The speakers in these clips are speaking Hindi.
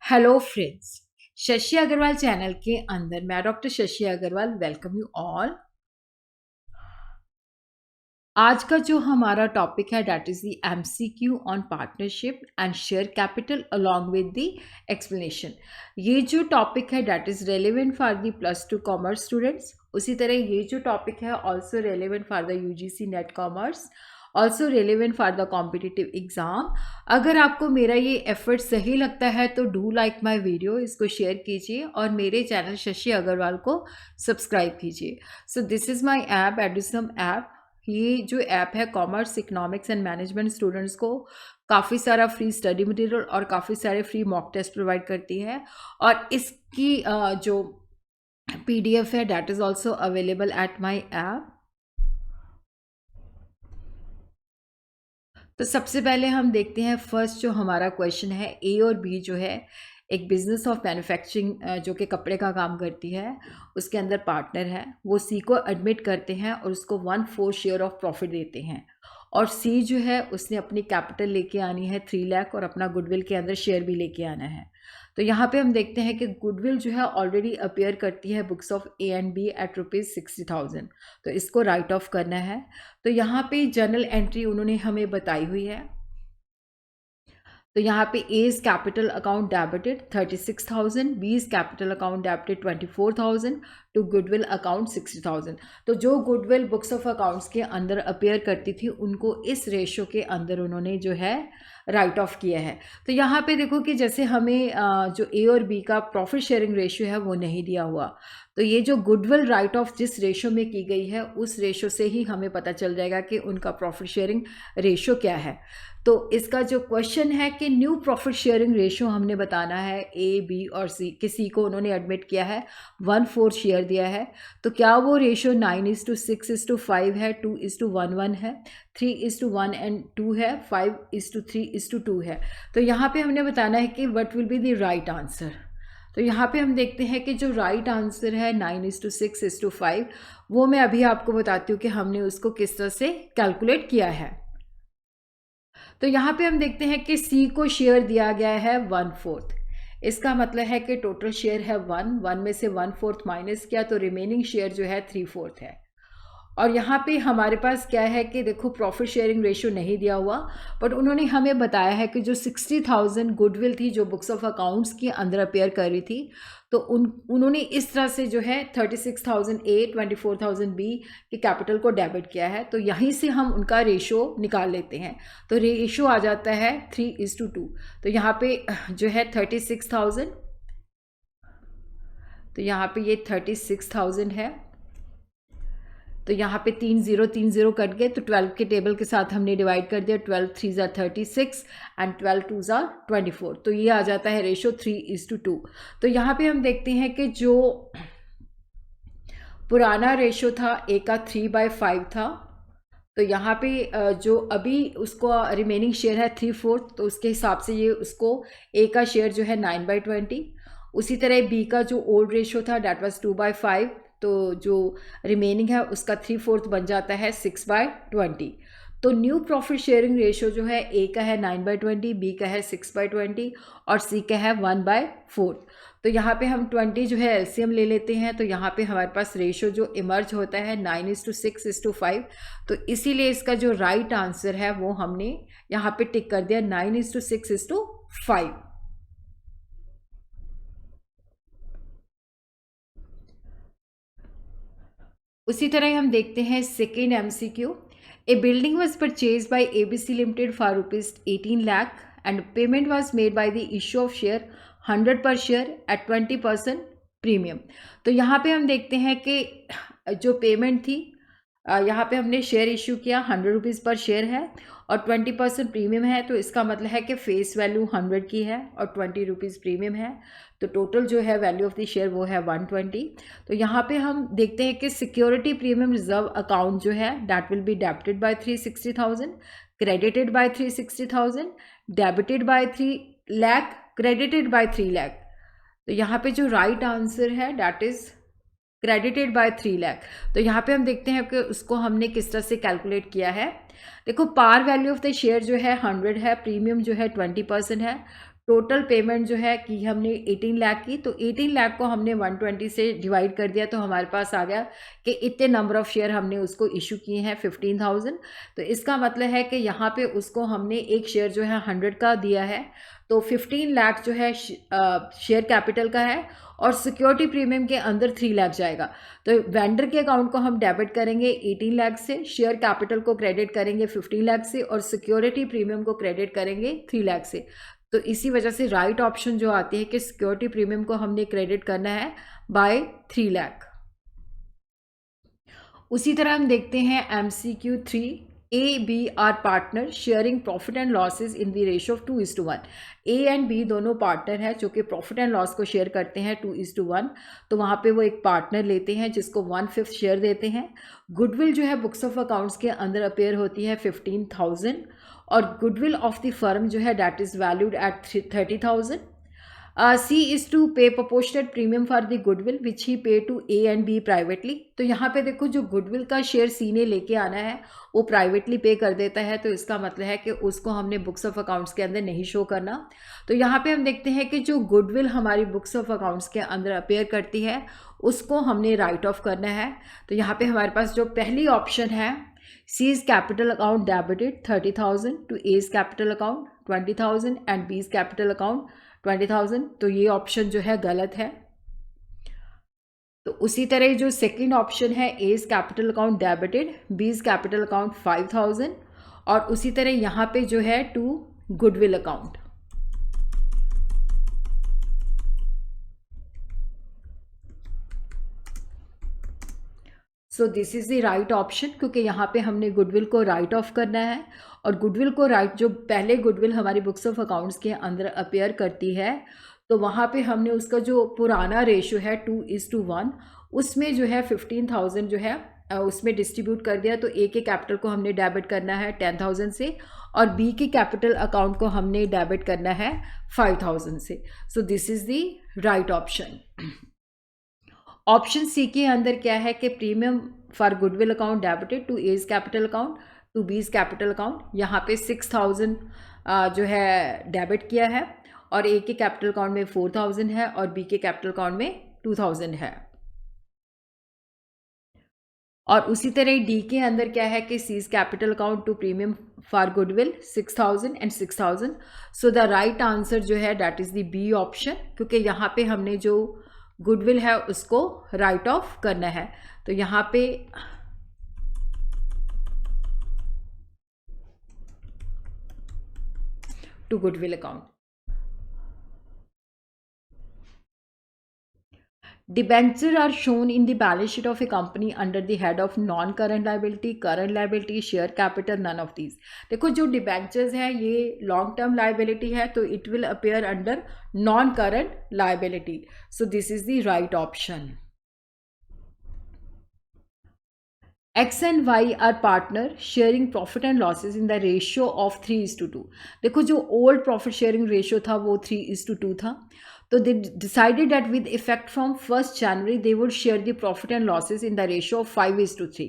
Hello friends, Shashi Agarwal channel के अंदर मैं doctor Shashi Agarwal welcome you all. आज का जो हमारा टॉपिक है that is the MCQ on partnership and share capital along with the explanation. ये जो टॉपिक है that is relevant for the +2 commerce students. उसी तरह ये जो टॉपिक है also relevant for the UGC NET commerce, also relevant for the competitive exam. अगर आपको मेरा ये एफर्ट सही लगता है तो डू लाइक माई वीडियो, इसको शेयर कीजिए और मेरे चैनल शशि अग्रवाल को सब्सक्राइब कीजिए। So this is my app, Edusum app. ये जो ऐप है commerce, economics and management students को काफ़ी सारा फ्री स्टडी मटेरियल और काफ़ी सारे फ्री मॉक टेस्ट प्रोवाइड करती है। और इसकी जो PDF है that is also available at my app. तो सबसे पहले हम देखते हैं फर्स्ट जो हमारा क्वेश्चन है, ए और बी जो है एक बिजनेस ऑफ मैन्युफैक्चरिंग जो कि कपड़े का काम करती है, उसके अंदर पार्टनर है। वो सी को एडमिट करते हैं और उसको 1/4 शेयर ऑफ प्रॉफिट देते हैं। और सी जो है उसने अपनी कैपिटल लेके आनी है 3 लाख और अपना गुडविल के अंदर शेयर भी लेके आना है। तो यहाँ पे हम देखते हैं कि गुडविल जो है ऑलरेडी अपीयर करती है books of A and B at ₹60,000। तो इसको राइट ऑफ करना है। तो यहाँ पे जर्नल एंट्री उन्होंने हमें बताई हुई है। तो यहाँ पे A is capital account debited 36,000, B is capital account debited 24,000 to goodwill account 60,000। तो जो गुडविल बुक्स ऑफ अकाउंट्स के अंदर अपीयर करती थी उनको इस रेशो के अंदर उन्होंने जो है राइट ऑफ किया है। तो यहाँ पे देखो कि जैसे हमें जो ए और बी का प्रॉफिट शेयरिंग रेशियो है वो नहीं दिया हुआ, तो ये जो गुडविल राइट ऑफ जिस रेशो में की गई है उस रेशो से ही हमें पता चल जाएगा कि उनका प्रॉफिट शेयरिंग रेशो क्या है। तो इसका जो क्वेश्चन है कि न्यू प्रॉफिट शेयरिंग रेशो हमने बताना है ए, बी और सी। किसी को उन्होंने एडमिट किया है 1/4 शेयर दिया है, तो क्या वो रेशो 9:6:5 है, 2:1 है, 3:1 एंड 2 है, 5:3:2 है। तो यहाँ पे हमने बताना है कि what will be the right answer. तो यहाँ पे हम देखते हैं कि जो राइट आंसर है 9:6:5, वो मैं अभी आपको बताती हूँ कि हमने उसको किस तरह से कैलकुलेट किया है। तो यहाँ पे हम देखते हैं कि सी को शेयर दिया गया है 1/4। इसका मतलब है कि टोटल शेयर है 1 में से 1/4 माइनस किया तो रिमेनिंग शेयर जो है 3/4 है। और यहाँ पे हमारे पास क्या है कि देखो प्रॉफिट शेयरिंग रेशियो नहीं दिया हुआ, बट उन्होंने हमें बताया है कि जो 60,000 गुडविल थी जो बुक्स ऑफ अकाउंट्स के अंदर अपेयर कर रही थी, तो उन्होंने इस तरह से जो है 36,000 ए 24,000 बी के कैपिटल को डेबिट किया है। तो यहीं से हम उनका रेशो निकाल लेते हैं। तो रेशो आ जाता है 3:2। तो यहाँ पे जो है 36,000, तो यहाँ पे ये 36,000 है। तो यहाँ पे 3 0 कट गए, तो 12 के टेबल के साथ हमने डिवाइड कर दिया। 12 3 36 एंड 12 2 24। तो ये आ जाता है रेशो 3:2। तो यहाँ पे हम देखते हैं कि जो पुराना रेशो था ए का 3/5 था, तो यहाँ पे जो अभी उसको रिमेनिंग शेयर है 3/4, तो उसके हिसाब से ये उसको ए का शेयर जो है 9/20। उसी तरह बी का जो ओल्ड रेशो था डैट वाज 2/5, तो जो रिमेनिंग है उसका 3/4 बन जाता है 6/20। तो न्यू प्रॉफिट शेयरिंग रेशो जो है ए का है 9/20, बी का है 6/20 और सी का है 1/4। तो यहाँ पे हम 20 जो है एलसीएम ले लेते हैं, तो यहाँ पे हमारे पास रेशो जो इमर्ज होता है 9:6:5। तो इसीलिए इसका जो राइट आंसर है वो हमने यहाँ पे टिक कर दिया 9:6:5। उसी तरह हम देखते हैं second MCQ। A building was purchase by ABC limited for ₹18 lakh and payment was made by the issue of share 100 पर शेयर एट 20% प्रीमियम। तो यहाँ पे हम देखते हैं कि जो पेमेंट थी, यहाँ पे हमने शेयर इशू किया, ₹100 पर शेयर है और 20% प्रीमियम है। तो इसका मतलब है कि फेस वैल्यू 100 की है और ₹20 प्रीमियम है। तो टोटल जो है वैल्यू ऑफ द शेयर वो है 120। तो यहाँ पे हम देखते हैं कि सिक्योरिटी प्रीमियम रिजर्व अकाउंट जो है that will be debited bye 360,000, credited bye 360,000, debited bye 3 lakh, credited bye 3 lakh. तो यहाँ पे जो राइट आंसर है that is credited bye 3 lakh. तो यहाँ पे हम देखते हैं कि उसको हमने किस तरह से कैलकुलेट किया है। देखो par value of the share जो है 100 है, प्रीमियम जो है 20% है, टोटल पेमेंट जो है कि हमने 18 लाख की, तो 18 लाख को हमने 120 से डिवाइड कर दिया, तो हमारे पास आ गया कि इतने नंबर ऑफ़ शेयर हमने उसको इशू किए हैं 15,000। तो इसका मतलब है कि यहाँ पे उसको हमने एक शेयर जो है 100 का दिया है, तो 15 लाख जो है शेयर कैपिटल का है और सिक्योरिटी प्रीमियम के अंदर 3 लाख जाएगा। तो वेंडर के अकाउंट को हम डेबिट करेंगे 18 लाख से, शेयर कैपिटल को क्रेडिट करेंगे 15 लाख से और सिक्योरिटी प्रीमियम को क्रेडिट करेंगे 3 लाख से। तो इसी वजह से राइट ऑप्शन जो आती है कि सिक्योरिटी प्रीमियम को हमने क्रेडिट करना है बाय 3 लाख। उसी तरह हम देखते हैं MCQ 3, A B are partner sharing profit and losses in the ratio of 2:1। A and B दोनों पार्टनर हैं जो कि प्रॉफिट एंड लॉस को शेयर करते हैं 2:1। तो वहाँ पे वो एक पार्टनर लेते हैं जिसको 1/5 शेयर देते हैं। गुडविल जो है बुक्स ऑफ अकाउंट्स के अंदर अपेयर होती है 15,000 और गुडविल ऑफ द फर्म जो है that is valued at 30,000। C is to pay proportionate premium for the goodwill which he pay to A and B privately। तो यहाँ पे देखो जो गुडविल का शेयर C ने लेके आना है वो प्राइवेटली पे कर देता है, तो इसका मतलब है कि उसको हमने बुक्स ऑफ अकाउंट्स के अंदर नहीं शो करना। तो यहाँ पे हम देखते हैं कि जो गुडविल हमारी बुक्स ऑफ अकाउंट्स के अंदर अपेयर करती है उसको हमने राइट ऑफ करना है। तो यहाँ पे हमारे पास जो पहली ऑप्शन है C's capital account debited 30,000 to A's capital account 20,000 and B's capital account 20,000, तो ये ऑप्शन जो है गलत है। तो उसी तरह जो सेकंड ऑप्शन है A's capital account debited, B's capital account 5,000 और उसी तरह यहाँ पे जो है to goodwill account. So this is the right option, क्योंकि यहाँ पे हमने गुडविल को राइट ऑफ करना है और गुडविल को जो पहले गुडविल हमारी बुक्स ऑफ अकाउंट्स के अंदर अपेयर करती है तो वहाँ पे हमने उसका जो पुराना रेशियो है 2:1 उसमें जो है 15,000 जो है उसमें डिस्ट्रीब्यूट कर दिया। तो ए के कैपिटल को हमने डेबिट करना है 10,000 से और बी के कैपिटल अकाउंट को हमने डेबिट करना है 5,000 से। So this is the right option. Option C के अंदर क्या है कि premium for goodwill account debited to A's capital account to B's capital account, यहाँ पे 6,000 जो है डेबिट किया है और ए के कैपिटल अकाउंट में 4,000 है और बी के कैपिटल अकाउंट में 2,000 है। और उसी तरह डी के अंदर क्या है कि C's capital account to premium for goodwill 6,000 and 6,000। So the right answer जो है that is the B option, क्योंकि यहाँ पे हमने जो गुडविल है उसको राइट ऑफ करना है। तो यहाँ पे to goodwill account. Debentures are shown in the balance sheet of a company under the head of non-current liability, current liability, share capital, none of these। देखो जो debentures है ये long term liability है तो it will appear under non-current liability। So this is the right option। X and Y are partner sharing profit and losses in the ratio of 3:2। देखो जो old profit sharing ratio था वो 3:2 था, तो they decided that with effect from 1st January they would share the profit and losses in the ratio of 5:3।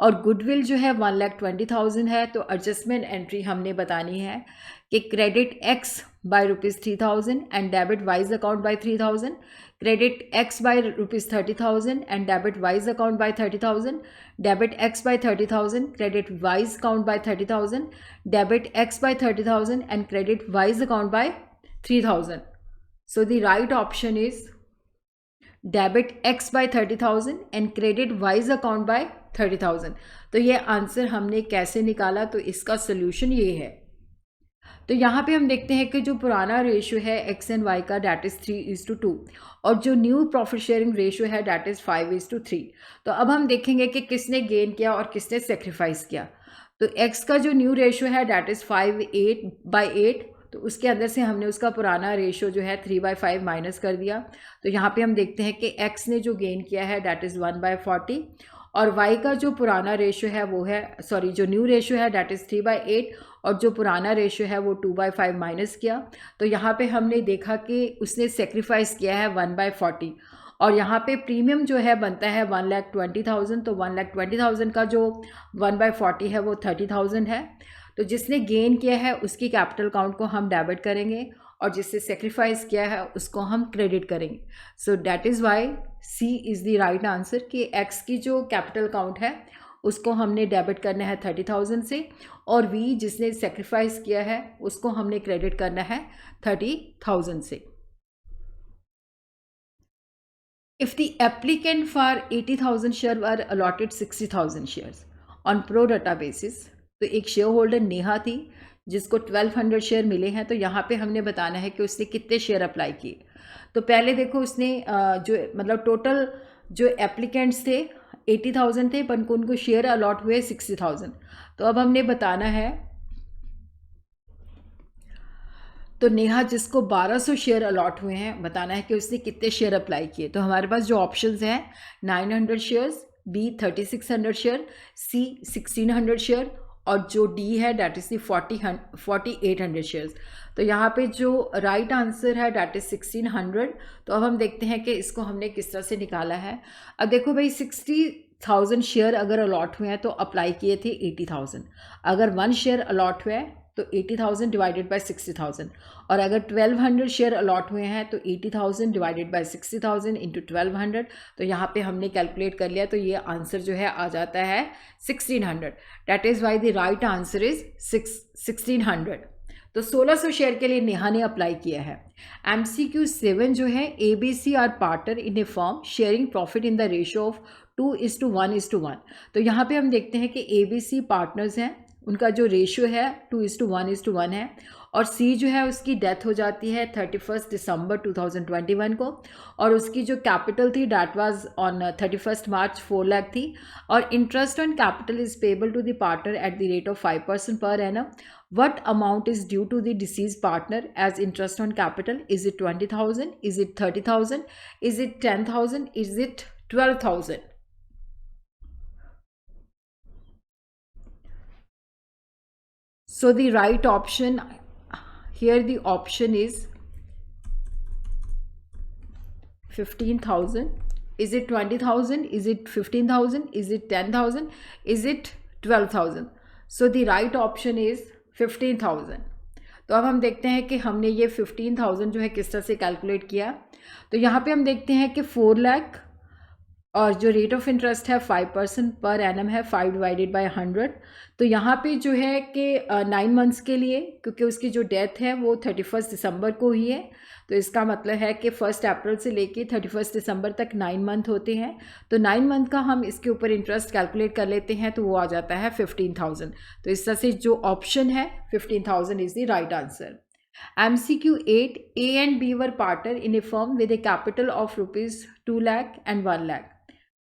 और गुडविल जो है 1,20,000 है, तो एडजस्टमेंट एंट्री हमने बतानी है कि credit X by ₹3,000 and debit Y's account by 3,000, credit X by ₹30,000 and debit Y's account by 30,000, debit X by 30,000 credit Y's account by 30,000, debit X by 30,000 and credit Y's account by 3,000। So the right option is debit X by 30,000 and credit Y's account by 30,000। तो ये आंसर हमने कैसे निकाला, तो इसका सोल्यूशन ये है। तो यहाँ पे हम देखते हैं कि जो पुराना रेशियो है X एंड Y का डैट इज़ 3:2 और जो न्यू प्रॉफिट शेयरिंग रेशियो है डैट इज़ 5:3। तो अब हम देखेंगे कि किसने गेन किया और किसने सेक्रीफाइस किया। तो X का जो न्यू रेशियो है डैट इज़ 5/8, तो उसके अंदर से हमने उसका पुराना रेशियो जो है 3/5 माइनस कर दिया। तो यहाँ पे हम देखते हैं कि X ने जो गेन किया है डैट इज़ 1/40 और Y का जो पुराना रेशियो है वो है जो न्यू रेशियो है डैट इज़ 3/8 और जो पुराना रेशियो है वो 2/5 माइनस किया। तो यहाँ पे हमने देखा कि उसने सेक्रीफाइस किया है 1/40 और यहाँ पे प्रीमियम जो है बनता है 1,20,000। तो 1,20,000 का जो 1/40 है वो 30,000 है। तो जिसने गेन किया है उसकी कैपिटल अकाउंट को हम डेबिट करेंगे और जिससे सेक्रीफाइस किया है उसको हम क्रेडिट करेंगे। So that is why C is the right answer कि एक्स की जो कैपिटल अकाउंट है उसको हमने डेबिट करना है 30,000 से, और वी जिसने सेक्रीफाइस किया है उसको हमने क्रेडिट करना है 30,000 से। If the applicant for 80,000 share were allotted 60,000 shares on pro rata basis, तो एक शेयर होल्डर नेहा थी जिसको 1200 शेयर मिले हैं, तो यहाँ पे हमने बताना है कि उसने कितने शेयर अप्लाई किए। तो पहले देखो उसने जो मतलब टोटल जो एप्लीकेंट्स थे 80,000 थे, पर उनको शेयर अलॉट हुए 60,000। तो अब हमने बताना है, तो नेहा जिसको 1200 शेयर अलॉट हुए हैं, बताना है कि उसने कितने शेयर अप्लाई किए। तो हमारे पास जो ऑप्शंस हैं 900 शेयर्स, बी 3600 शेयर, सी 1600 शेयर, और जो डी है डैट इज़ दी 4800 शेयर्स। तो यहाँ पे जो राइट आंसर है डैट इज़ 1600। तो अब हम देखते हैं कि इसको हमने किस तरह से निकाला है। अब देखो भाई 60,000 शेयर अगर अलॉट हुए हैं तो अप्लाई किए थे 80,000। अगर 1 शेयर अलॉट हुआ है तो 80,000 डिवाइडेड बाय 60,000, और अगर 1200 शेयर अलॉट हुए हैं तो 80,000 डिवाइडेड बाय 60,000 इंटू 1200। तो यहाँ पे हमने कैलकुलेट कर लिया, तो ये आंसर जो है आ जाता है 1600। That is why the right answer is 1600। तो 1600 शेयर के लिए नेहा ने अप्लाई किया है। MCQ 7 जो है, ABC are partner in a firm sharing profit in the ratio of 2:1:1। तो यहाँ पे हम देखते हैं कि ABC पार्टनर्स हैं, उनका जो रेशियो है 2:1:1 है, और सी जो है उसकी डेथ हो जाती है 31 दिसंबर 2021 को, और उसकी जो कैपिटल थी that was on 31 March 4 lakh थी, और interest on capital is payable to the partner at the rate of 5% per annum. What amount is due to the deceased partner as interest on capital? Is it 20,000? Is it 30,000? Is it 10,000? Is it 12,000? So the right option here, the option is 15,000. Is it 20,000? Is it 15,000? Is it 10,000? Is it 12,000? So the right option is 15,000। तो अब हम देखते हैं कि हमने ये 15,000 जो है किस तरह से कैलकुलेट किया। तो यहाँ पे हम देखते हैं कि 4 लाख, और जो रेट ऑफ इंटरेस्ट है 5% पर एनम है, 5 डिवाइडेड बाय 100। तो यहाँ पे जो है कि 9 मंथ्स के लिए, क्योंकि उसकी जो डेथ है वो 31 दिसंबर को हुई है, तो इसका मतलब है कि 1 अप्रैल से लेके 31 दिसंबर तक 9 मंथ होते हैं। तो 9 मंथ का हम इसके ऊपर इंटरेस्ट कैलकुलेट कर लेते हैं, तो वो आ जाता है 15,000। तो इस तरह से जो ऑप्शन है 15,000 is the right answer. MCQ 8, A and B were partner in a firm with a capital of rupees 2 lakh and 1 lakh।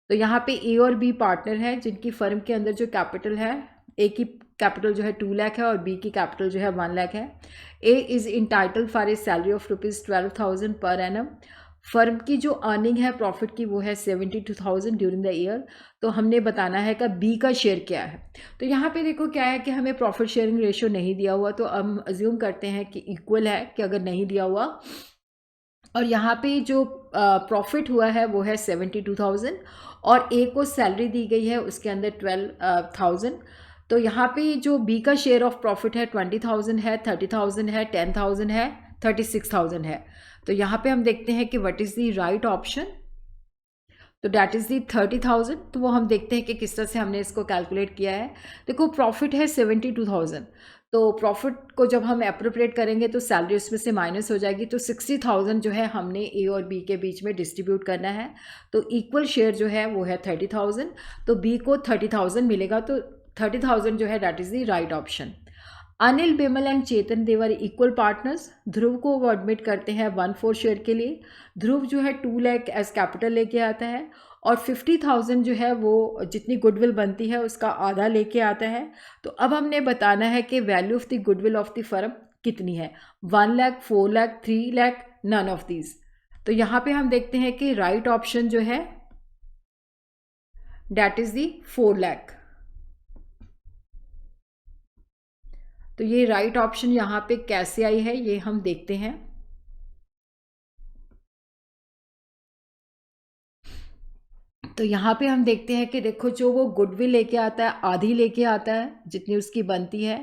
तो यहाँ पे ए और बी पार्टनर है जिनकी फर्म के अंदर जो कैपिटल है, ए की कैपिटल जो है 2 लाख है और बी की कैपिटल जो है 1 लाख है। A is entitle for a salary of rupees 12,000 per annum. Firm की जो अर्निंग है प्रॉफिट की वो है 72,000 ड्यूरिंग द ईयर। तो हमने बताना है कि बी का शेयर क्या है। तो यहाँ पे देखो क्या है कि हमें प्रॉफिट शेयरिंग रेशियो नहीं दिया हुआ, तो हम अज्यूम करते हैं कि इक्वल है, कि अगर नहीं दिया हुआ, और यहाँ पे जो प्रॉफिट हुआ है वो है 72,000, और ए को सैलरी दी गई है उसके अंदर 12,000। तो यहाँ पे जो बी का शेयर ऑफ प्रॉफिट है 20,000 है, 30,000 है, 10,000 है, 36,000 है। तो यहाँ पे हम देखते हैं कि what is the right option. तो डैट इज़ दी 30,000। तो वो हम देखते हैं कि किस तरह से हमने इसको कैलकुलेट किया है। देखो प्रॉफिट है 72,000, तो प्रॉफिट को जब हम अप्रोप्रिएट करेंगे तो सैलरी उसमें से माइनस हो जाएगी, तो 60,000 जो है हमने ए और बी के बीच में डिस्ट्रीब्यूट करना है। तो इक्वल शेयर जो है वो है 30,000, तो बी को 30,000 मिलेगा, तो 30,000 जो है that is the right option. Anil, Bimal and Chetan they were equal partners. Dhruv को वो एडमिट करते हैं 1/4 शेयर के लिए। ध्रुव जो है 2 लाख एज कैपिटल लेके आता है, और 50,000 जो है वो जितनी गुडविल बनती है उसका आधा लेके आता है। तो अब हमने बताना है कि value of the goodwill of the firm कितनी है, 1 lakh, 4 lakh, 3 lakh, none of these. तो यहाँ पे हम देखते हैं कि राइट ऑप्शन जो है डैट इज दी 4 लाख। तो ये राइट ऑप्शन यहाँ पे कैसे आई है ये हम देखते हैं। तो यहाँ पे हम देखते हैं कि देखो जो वो गुडविल लेके आता है आधी लेके आता है जितनी उसकी बनती है।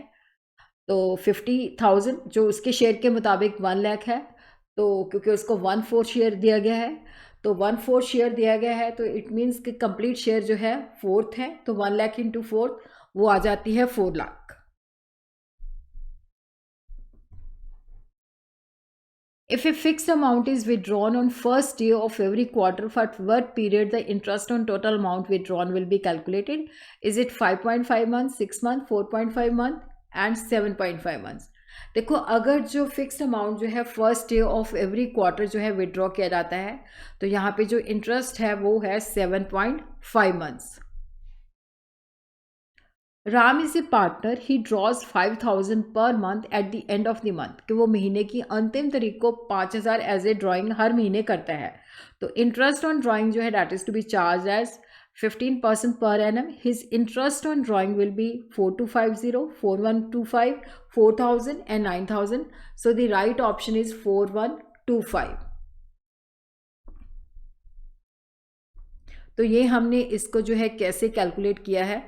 तो 50,000 जो उसके शेयर के मुताबिक 1 लाख है, तो क्योंकि उसको 1/4 शेयर दिया गया है, तो 1/4 शेयर दिया गया है, तो इट मीन्स कि कंप्लीट शेयर जो है फोर्थ है, तो 1 लाख इंटू फोर्थ वो आ जाती है 4 lakh. If a fixed amount is withdrawn on first day of every quarter, for what period the interest on total amount withdrawn will be calculated? Is it 5.5 months, 6 months, 4.5 month and 7.5 months? देखो, अगर जो फिक्स्ड अमाउंट जो है first day of every quarter जो है विड्रॉ किया जाता है, तो यहाँ पे जो इंटरेस्ट है वो है 7.5 months. Ram is a partner, he drawers 5,000 per month at the end of the month, कि वो महीने की अंतिम तारीख को 5,000 एज ए ड्राइंग हर महीने करता है। तो इंटरेस्ट ऑन ड्राइंग जो है that is to be charge as 15% per annum. His interest on drawing will be 4250, 4125, 4,000 and 9,000। So the right option is 4125। तो ये हमने इसको जो है कैसे कैलकुलेट किया है।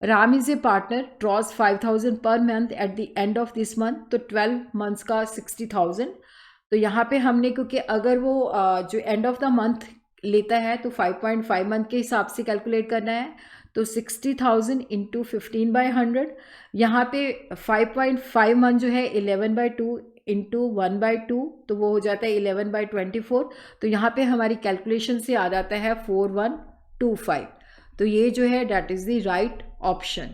Ram is a partner, draws 5,000 per month at the end of this month, तो 12 मंथ्स का 60,000। तो यहाँ पे हमने, क्योंकि अगर वो जो एंड ऑफ द मंथ लेता है तो 5.5 मंथ के हिसाब से कैलकुलेट करना है, तो 60,000 इंटू 15/100। यहाँ पे 5.5 मंथ जो है 11/2 इंटू 1/2, तो वो हो जाता है 11/24। तो यहाँ पे हमारी कैलकुलेशन से आ जाता है 4125। तो ये जो है that is the right option.